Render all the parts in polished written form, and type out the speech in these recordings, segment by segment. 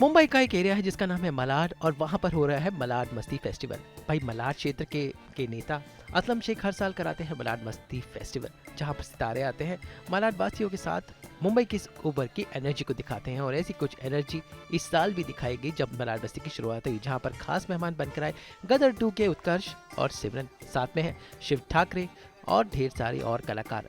मुंबई का एक एरिया है जिसका नाम है मलाड और वहाँ पर हो रहा है मलाड मस्ती फेस्टिवल। भाई मलाड क्षेत्र के नेता असलम शेख हर साल कराते हैं मलाड मस्ती फेस्टिवल, जहाँ पर सितारे आते हैं मलाड वासियों के साथ मुंबई की इस ओवर की एनर्जी को दिखाते हैं। और ऐसी कुछ एनर्जी इस साल भी दिखाई गई जब मलाड मस्ती की शुरुआत हुई, जहाँ पर खास मेहमान बनकर आए गदर 2 के उत्कर्ष और सिमरन, साथ में है शिव ठाकरे और ढेर सारे और कलाकार।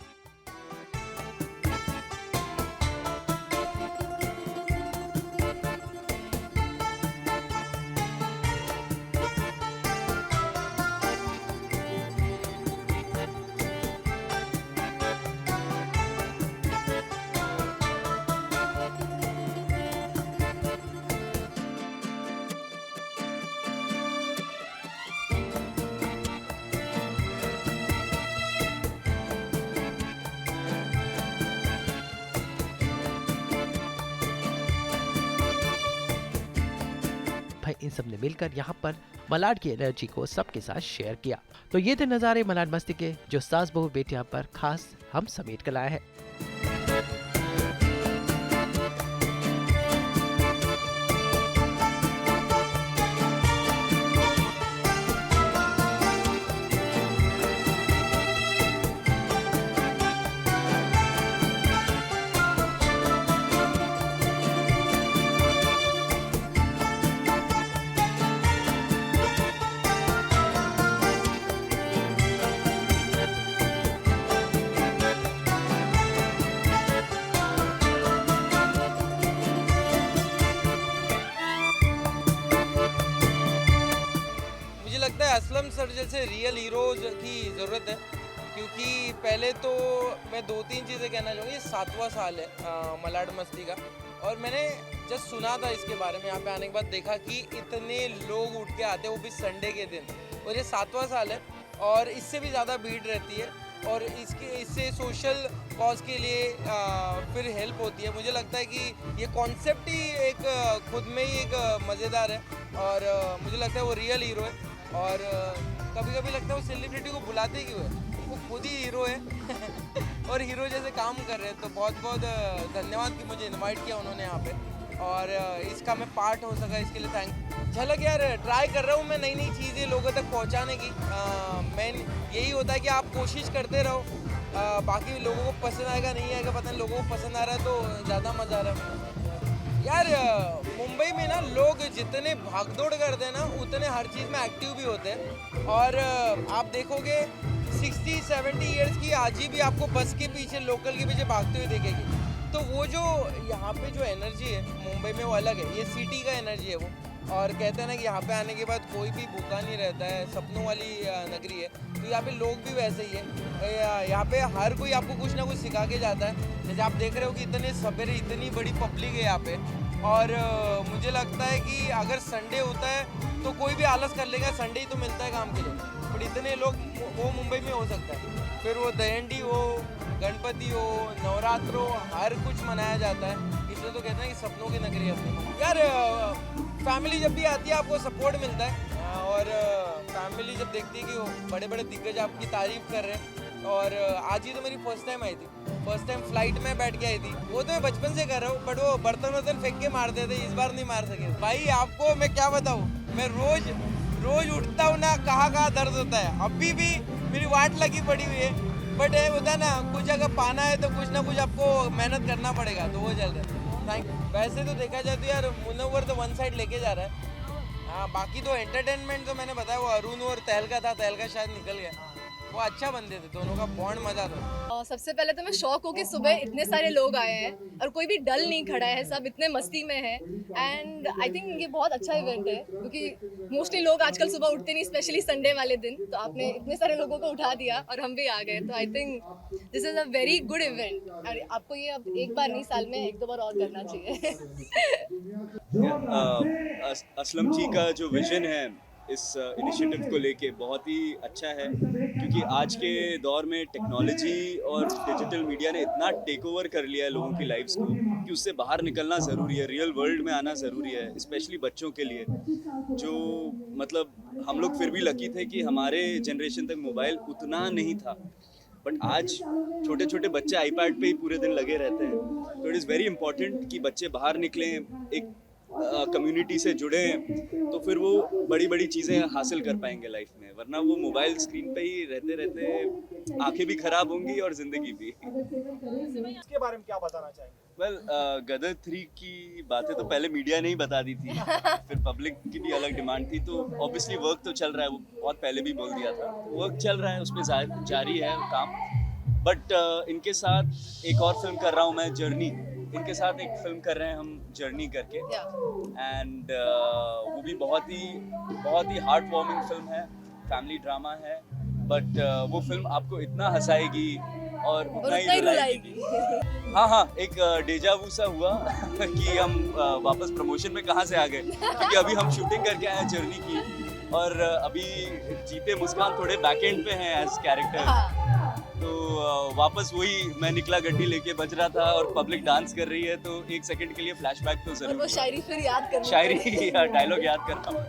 भाई इन सब ने मिलकर यहाँ पर मलाड की एनर्जी को सबके साथ शेयर किया। तो ये थे नज़ारे मलाड मस्ती के जो सास बहू बेटियां पर खास हम समेट कर लाए हैं। मुझे लगता है असलम सर जैसे रियल हीरोज़ की ज़रूरत है, क्योंकि पहले तो मैं 2-3 चीज़ें कहना चाहूँगी। ये 7वां साल है मलाड मस्ती का, और मैंने जस्ट सुना था इसके बारे में। यहाँ पे आने के बाद देखा कि इतने लोग उठ के आते हैं, वो भी संडे के दिन, और ये 7वां साल है और इससे भी ज़्यादा भीड़ रहती है। और इससे सोशल कॉज के लिए फिर हेल्प होती है। मुझे लगता है कि ये कॉन्सेप्ट ही एक खुद में ही एक मज़ेदार है, और मुझे लगता है वो रियल हीरो है। और कभी कभी लगता है वो सेलिब्रिटी को बुलाते क्यों है, वो खुद ही हीरो है और हीरो जैसे काम कर रहे हैं। तो बहुत बहुत धन्यवाद कि मुझे इनवाइट किया उन्होंने यहाँ पे, और इसका मैं पार्ट हो सका, इसके लिए थैंक। झलक यार, ट्राई कर रहा हूँ मैं नई नई चीज़ें लोगों तक पहुँचाने की। मेन यही होता है कि आप कोशिश करते रहो। बाकी लोगों को पसंद आएगा नहीं आएगा पता नहीं, लोगों को पसंद आ रहा है तो ज़्यादा मज़ा आ रहा है। यार मुंबई में ना लोग जितने भागदौड़ करते हैं ना, उतने हर चीज़ में एक्टिव भी होते हैं। और आप देखोगे 60-70 इयर्स की आजी भी आपको बस के पीछे, लोकल के पीछे भागते हुए देखेगी। तो वो जो यहाँ पे जो एनर्जी है मुंबई में वो अलग है, ये सिटी का एनर्जी है वो। और कहते हैं ना कि यहाँ पे आने के बाद कोई भी भूखा नहीं रहता है, सपनों वाली नगरी है। तो यहाँ पे लोग भी वैसे ही है। यहाँ पे हर कोई आपको कुछ ना कुछ सिखा के जाता है। जैसे आप देख रहे हो कि इतने सवेरे इतनी बड़ी पब्लिक है यहाँ पे। और मुझे लगता है कि अगर संडे होता है तो कोई भी आलस कर लेगा, संडे ही तो मिलता है काम के लिए। बट इतने लोग वो मुंबई में हो सकता है, फिर वो दहंडी हो, गणपति हो, नवरात्र हो, हर कुछ मनाया जाता है। इसलिए तो कहते हैं कि सपनों की नगरी है अपनी। यार फैमिली जब भी आती है आपको सपोर्ट मिलता है, और फैमिली जब देखती है कि वो बड़े बड़े दिग्गज आपकी तारीफ कर रहे हैं। और आज ही तो मेरी फर्स्ट टाइम आई थी, फर्स्ट टाइम फ्लाइट में बैठ के आई थी। वो तो मैं बचपन से कर रहा हूँ, बट वो बर्तन वर्तन फेंक के मारते थे, इस बार नहीं मार सके। भाई आपको मैं क्या बताऊँ, मैं रोज उठता हूँ ना, कहाँ दर्द होता है। अभी भी मेरी वाट लगी पड़ी हुई है, बट ये होता है ना, कुछ अगर पाना है तो कुछ ना कुछ आपको मेहनत करना पड़ेगा, तो वो चल रहा है। थैंक। वैसे तो देखा जाए तो यार मुनव्वर तो वन साइड लेके जा रहा है। हाँ, बाकी तो एंटरटेनमेंट तो मैंने बताया, वो अरुण और तहलका था, तहलका शायद निकल गया। वो अच्छा बंदे थे, दोनों का बॉन्ड मजा था। सबसे पहले तो मैं शॉक हूँ कि सुबह इतने सारे लोग आए हैं और कोई भी डल नहीं खड़ा है, सब इतने मस्ती में है। एंड आई थिंक ये बहुत अच्छा इवेंट है, क्योंकि मोस्टली लोग आजकल सुबह उठते नहीं, स्पेशली संडे वाले दिन। तो आपने इतने सारे लोगों को उठा दिया और हम भी आ गए, तो I think this is a very good event. और आपको ये अब एक बार नहीं, साल में 1-2 बार और करना चाहिए। असलम जी का जो विजन है इस इनिशिएटिव को लेके बहुत ही अच्छा है, क्योंकि आज के दौर में टेक्नोलॉजी और डिजिटल मीडिया ने इतना टेक ओवर कर लिया है लोगों की लाइफ्स को कि उससे बाहर निकलना ज़रूरी है, रियल वर्ल्ड में आना ज़रूरी है, स्पेशली बच्चों के लिए। जो मतलब हम लोग फिर भी लकी थे कि हमारे जनरेशन तक मोबाइल उतना नहीं था, बट आज छोटे छोटे बच्चे आईपैड पे ही पूरे दिन लगे रहते हैं। तो इट इज़ वेरी इंपॉर्टेंट कि बच्चे बाहर निकलें, एक कम्युनिटी से जुड़े हैं तो फिर वो बड़ी बड़ी चीज़ें हासिल कर पाएंगे लाइफ में, वरना वो मोबाइल स्क्रीन पे ही रहते रहते आंखें भी खराब होंगी और ज़िंदगी भी। इसके बारे में क्या बताना चाहेंगे? वेल गदर 3 की बातें तो पहले मीडिया ने ही बता दी थी, फिर पब्लिक की भी अलग डिमांड थी, तो ऑब्वियसली वर्क तो चल रहा है, वो बहुत पहले भी बोल दिया था, वर्क चल रहा है, उसमें जारी है काम। बट इनके साथ एक और फिल्म कर रहा हूँ मैं, जर्नी, इनके साथ एक फिल्म कर रहे हैं हम जर्नी करके, एंड वो भी बहुत ही हार्ट वार्मिंग फिल्म है, फैमिली ड्रामा है, बट वो फिल्म आपको इतना हंसाएगी और उतना ही रुलाएगी। हाँ, एक डेजा वू सा हुआ कि हम वापस प्रमोशन में कहाँ से आ गए, क्योंकि अभी हम शूटिंग करके आए हैं जर्नी की, और अभी जीते मुस्कान थोड़े बैक एंड पे हैं एज कैरेक्टर, तो वापस वही मैं निकला गड्डी लेके बज रहा था और पब्लिक डांस कर रही है, तो एक सेकंड के लिए फ्लैशबैक तो जरूर वो शायरी फिर याद करनी शायरी डायलॉग याद करता हूँ।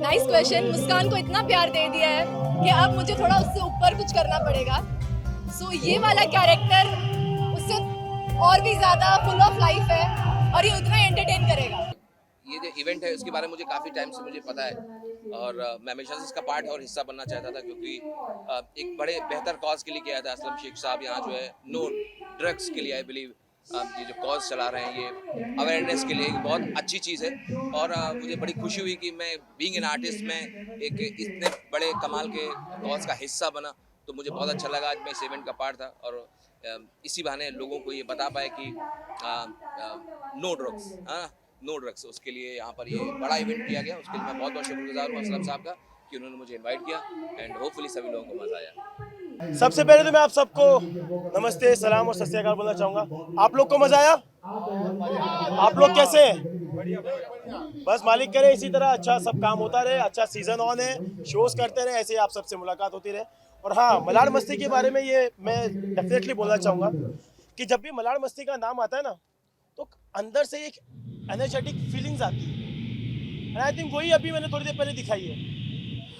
Nice question. मुस्कान को इतना प्यार दे दिया है कि अब मुझे थोड़ा उससे ऊपर कुछ करना पड़ेगा। सो ये वाला कैरेक्टर उससे और भी ज्यादा फुल ऑफ लाइफ है और ये उतना एंटरटेन करेगा। ये जो इवेंट है उसके बारे में मुझे काफ़ी टाइम से मुझे पता है, और मैं हमेशा से इसका पार्ट और हिस्सा बनना चाहता था, क्योंकि एक बड़े बेहतर कॉज के लिए किया था। असलम शेख साहब यहाँ जो है नो ड्रग्स के लिए, आई बिलीव ये जो कॉज चला रहे हैं, ये अवेयरनेस के लिए एक बहुत अच्छी चीज़ है, और मुझे बड़ी खुशी हुई कि मैं बीइंग एन आर्टिस्ट में एक इतने बड़े कमाल के कॉज का हिस्सा बना, तो मुझे बहुत अच्छा लगा। आज मैं इस इवेंट का पार्ट था, और इसी बहाने लोगों को ये बता पाए कि नो ड्रग्स, नो ड्रग्स, उसके लिए यहाँ पर ये बड़ा इवेंट किया गया। उसके लिए मैं बहुत बहुत शुक्रगुजार हूँ असलम साहब का कि उन्होंने मुझे इनवाइट किया, एंड होपफुली सभी लोगों को मज़ा आया। सबसे पहले तो मैं आप सबको नमस्ते, सलाम और सत श्री अकाल बोलना चाहूँगा। आप लोग को मजा आया? आप लोग कैसे हैं? बस मालिक करे इसी तरह अच्छा सब काम होता रहे, अच्छा सीजन ऑन है, शोज करते रहे, ऐसे ही आप सबसे मुलाकात होती रहे। और हाँ, मलाड मस्ती के बारे में ये मैं डेफिनेटली बोलना चाहूँगा कि जब भी मलाड मस्ती का नाम आता है ना, तो अंदर से एक एनर्जेटिक फीलिंग्स आती है, एंड आई थिंक वही अभी मैंने थोड़ी देर पहले दिखाई है।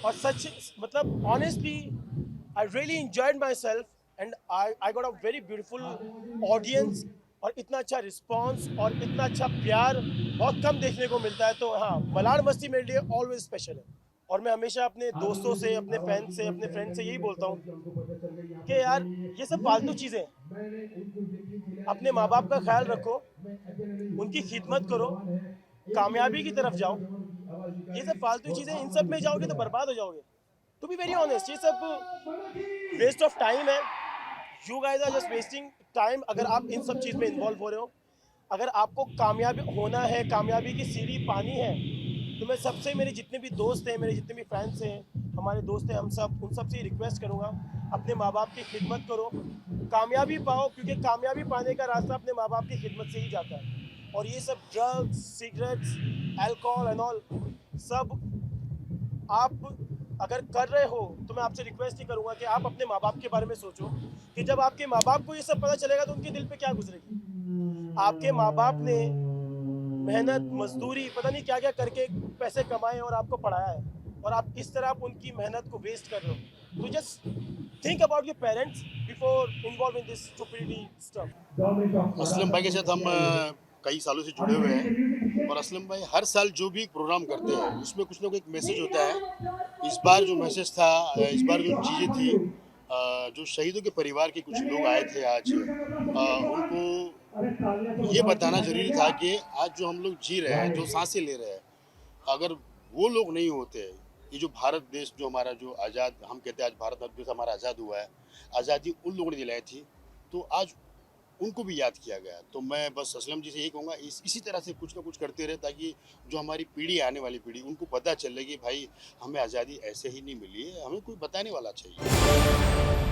और सच मतलब honestly I really enjoyed myself and I got a very beautiful audience और इतना अच्छा रिस्पांस और इतना अच्छा प्यार बहुत कम देखने को मिलता है। तो हाँ, मलाड मस्ती मेरे लिए ऑलवेज स्पेशल है, और मैं हमेशा अपने दोस्तों से, अपने फैंस से, अपने फ्रेंड्स से यही बोलता हूँ कि यार ये सब फालतू चीज़ें हैं, अपने माँ बाप का ख्याल रखो, उनकी खिदमत करो, कामयाबी की तरफ जाओ। ये सब फालतू चीज़ें, इन सब में जाओगे तो बर्बाद हो जाओगे। टू बी वेरी ऑनेस्ट, ये सब वेस्ट ऑफ टाइम है। You guys are just wasting time अगर आप इन सब चीज़ में इन्वॉल्व हो रहे हो। अगर आपको कामयाबी होना है, कामयाबी की सीढ़ी पानी है, तो मैं सबसे, मेरे जितने भी दोस्त हैं, मेरे जितने भी फैंस हैं, हमारे दोस्त हैं, हम सब, उन सब से रिक्वेस्ट करूँगा, अपने माँ बाप की खिदमत करो, कामयाबी पाओ, क्योंकि कामयाबी पाने का रास्ता अपने माँ बाप की खिदमत से ही जाता है। और ये सब drugs, cigarettes, alcohol and all सब आप अगर कर रहे हो, तो मैं आपसे रिक्वेस्ट ही करूंगा कि आप अपने माँ बाप के बारे में सोचो कि जब आपके माँ बाप को ये सब पता चलेगा तो उनके दिल पे क्या गुजरेगी। आपके माँ बाप ने मेहनत, मजदूरी, पता नहीं क्या क्या करके पैसे कमाए और आपको पढ़ाया है, और आप इस तरह आप उनकी मेहनत को वेस्ट कर रहे हो। तो just think about your parents before involve in this stupidity stuff. Aslam भाई के साथ हम कई सालों से जुड़े हुए हैं, और असलम भाई हर साल जो भी प्रोग्राम करते हैं उसमें कुछ ना कुछ एक मैसेज होता है। इस बार जो मैसेज था, इस बार जो चीज़ें थी, जो शहीदों के परिवार के कुछ लोग आए थे आज, उनको ये बताना जरूरी था कि आज जो हम लोग जी रहे हैं, जो सांसें ले रहे हैं, अगर वो लोग नहीं होते, ये जो भारत देश जो हमारा जो आज़ाद, हम कहते हैं आज भारत देश हमारा आज़ाद हुआ है, आज़ादी उन लोगों ने दिलाई थी, तो आज उनको भी याद किया गया। तो मैं बस असलम जी से यही कहूँगा, इसी तरह से कुछ ना कुछ करते रहे, ताकि जो हमारी पीढ़ी, आने वाली पीढ़ी, उनको पता चले कि भाई हमें आज़ादी ऐसे ही नहीं मिली है, हमें कोई बताने वाला चाहिए।